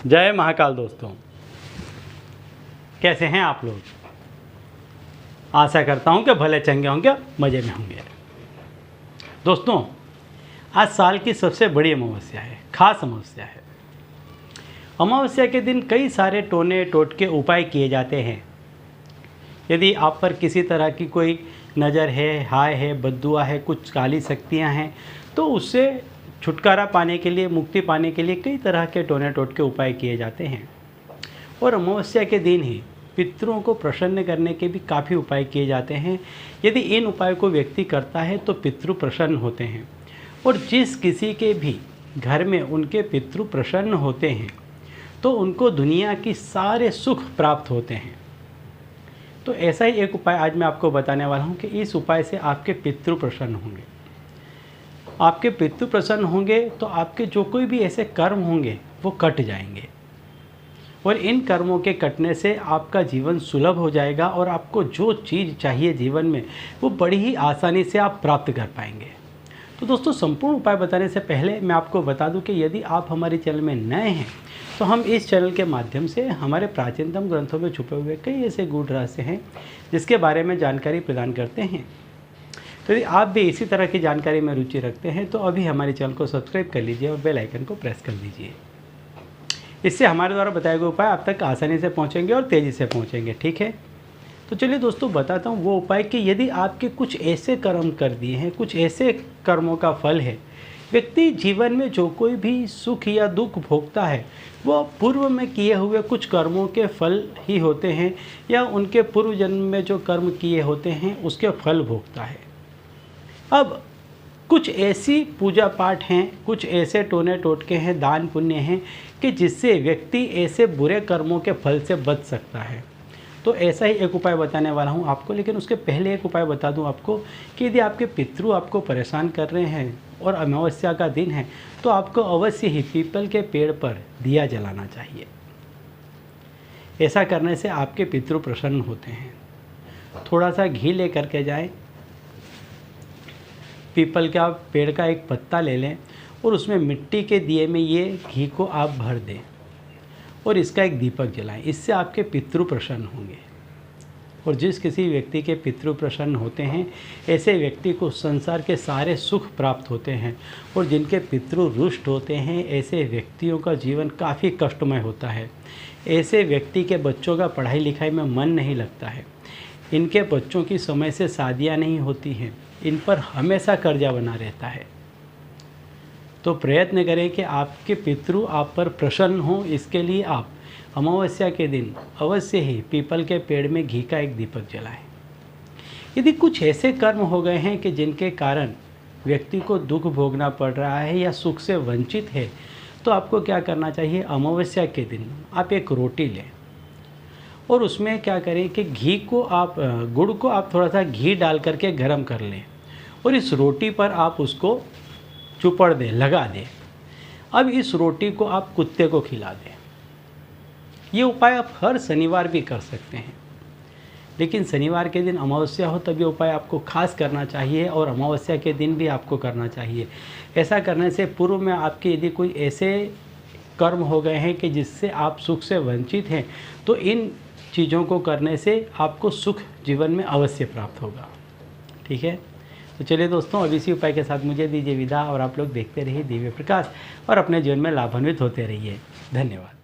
जय महाकाल दोस्तों, कैसे हैं आप लोग। आशा करता हूं कि भले चंगे होंगे, मज़े में होंगे। दोस्तों, आज साल की सबसे बड़ी अमावस्या है, खास अमावस्या है। अमावस्या के दिन कई सारे टोने टोटके उपाय किए जाते हैं। यदि आप पर किसी तरह की कोई नज़र है, हाय है, बद्दुआ है, कुछ काली शक्तियाँ हैं, तो उससे छुटकारा पाने के लिए, मुक्ति पाने के लिए कई तरह के टोने टोटके उपाय किए जाते हैं। और अमावस्या के दिन ही पितरों को प्रसन्न करने के भी काफ़ी उपाय किए जाते हैं। यदि इन उपायों को व्यक्ति करता है तो पितृ प्रसन्न होते हैं, और जिस किसी के भी घर में उनके पितृ प्रसन्न होते हैं तो उनको दुनिया की सारे सुख प्राप्त होते हैं। तो ऐसा ही एक उपाय आज मैं आपको बताने वाला हूँ कि इस उपाय से आपके पितृ प्रसन्न होंगे। आपके पितृ प्रसन्न होंगे तो आपके जो कोई भी ऐसे कर्म होंगे वो कट जाएंगे, और इन कर्मों के कटने से आपका जीवन सुलभ हो जाएगा, और आपको जो चीज़ चाहिए जीवन में वो बड़ी ही आसानी से आप प्राप्त कर पाएंगे। तो दोस्तों, संपूर्ण उपाय बताने से पहले मैं आपको बता दूं कि यदि आप हमारे चैनल में नए हैं तो हम इस चैनल के माध्यम से हमारे प्राचीनतम ग्रंथों में छुपे हुए कई ऐसे गूढ़ रहस्य हैं जिसके बारे में जानकारी प्रदान करते हैं। तो यदि आप भी इसी तरह की जानकारी में रुचि रखते हैं तो अभी हमारे चैनल को सब्सक्राइब कर लीजिए और बेल आइकन को प्रेस कर दीजिए। इससे हमारे द्वारा बताए गए उपाय आप तक आसानी से पहुंचेंगे और तेज़ी से पहुंचेंगे। ठीक है, तो चलिए दोस्तों, बताता हूं वो उपाय कि यदि आपके कुछ ऐसे कर्म कर दिए हैं, कुछ ऐसे कर्मों का फल है, व्यक्ति जीवन में जो कोई भी सुख या दुख भोगता है वो पूर्व में किए हुए कुछ कर्मों के फल ही होते हैं, या उनके पूर्व जन्म में जो कर्म किए होते हैं उसके फल भोगता है। अब कुछ ऐसी पूजा पाठ हैं, कुछ ऐसे टोने टोटके हैं, दान पुण्य हैं कि जिससे व्यक्ति ऐसे बुरे कर्मों के फल से बच सकता है। तो ऐसा ही एक उपाय बताने वाला हूं आपको, लेकिन उसके पहले एक उपाय बता दूं आपको कि यदि आपके पितृ आपको परेशान कर रहे हैं और अमावस्या का दिन है तो आपको अवश्य ही पीपल के पेड़ पर दिया जलाना चाहिए। ऐसा करने से आपके पितृ प्रसन्न होते हैं। थोड़ा सा घी लेकर के जाएं, पीपल का पेड़ का एक पत्ता ले लें और उसमें मिट्टी के दिए में ये घी को आप भर दें और इसका एक दीपक जलाएं। इससे आपके पितृ प्रसन्न होंगे, और जिस किसी व्यक्ति के पितृ प्रसन्न होते हैं ऐसे व्यक्ति को संसार के सारे सुख प्राप्त होते हैं, और जिनके पितृ रुष्ट होते हैं ऐसे व्यक्तियों का जीवन काफ़ी कष्टमय होता है। ऐसे व्यक्ति के बच्चों का पढ़ाई लिखाई में मन नहीं लगता है, इनके बच्चों की समय से शादियाँ नहीं होती हैं, इन पर हमेशा कर्जा बना रहता है। तो प्रयत्न करें कि आपके पितृ आप पर प्रसन्न हों। इसके लिए आप अमावस्या के दिन अवश्य ही पीपल के पेड़ में घी का एक दीपक जलाएं। यदि कुछ ऐसे कर्म हो गए हैं कि जिनके कारण व्यक्ति को दुख भोगना पड़ रहा है या सुख से वंचित है, तो आपको क्या करना चाहिए, अमावस्या के दिन आप एक रोटी लें और उसमें क्या करें कि घी को आप गुड़ को आप थोड़ा सा घी डाल करके गर्म कर लें, और इस रोटी पर आप उसको चुपड़ दें, लगा दें। अब इस रोटी को आप कुत्ते को खिला दें। ये उपाय आप हर शनिवार भी कर सकते हैं, लेकिन शनिवार के दिन अमावस्या हो तब ये उपाय आपको खास करना चाहिए, और अमावस्या के दिन भी आपको करना चाहिए। ऐसा करने से पूर्व में आपके यदि कोई ऐसे कर्म हो गए हैं कि जिससे आप सुख से वंचित हैं, तो इन चीज़ों को करने से आपको सुख जीवन में अवश्य प्राप्त होगा। ठीक है, तो चलिए दोस्तों, अब इसी उपाय के साथ मुझे दीजिए विदा, और आप लोग देखते रहिए दिव्य प्रकाश और अपने जीवन में लाभान्वित होते रहिए। धन्यवाद।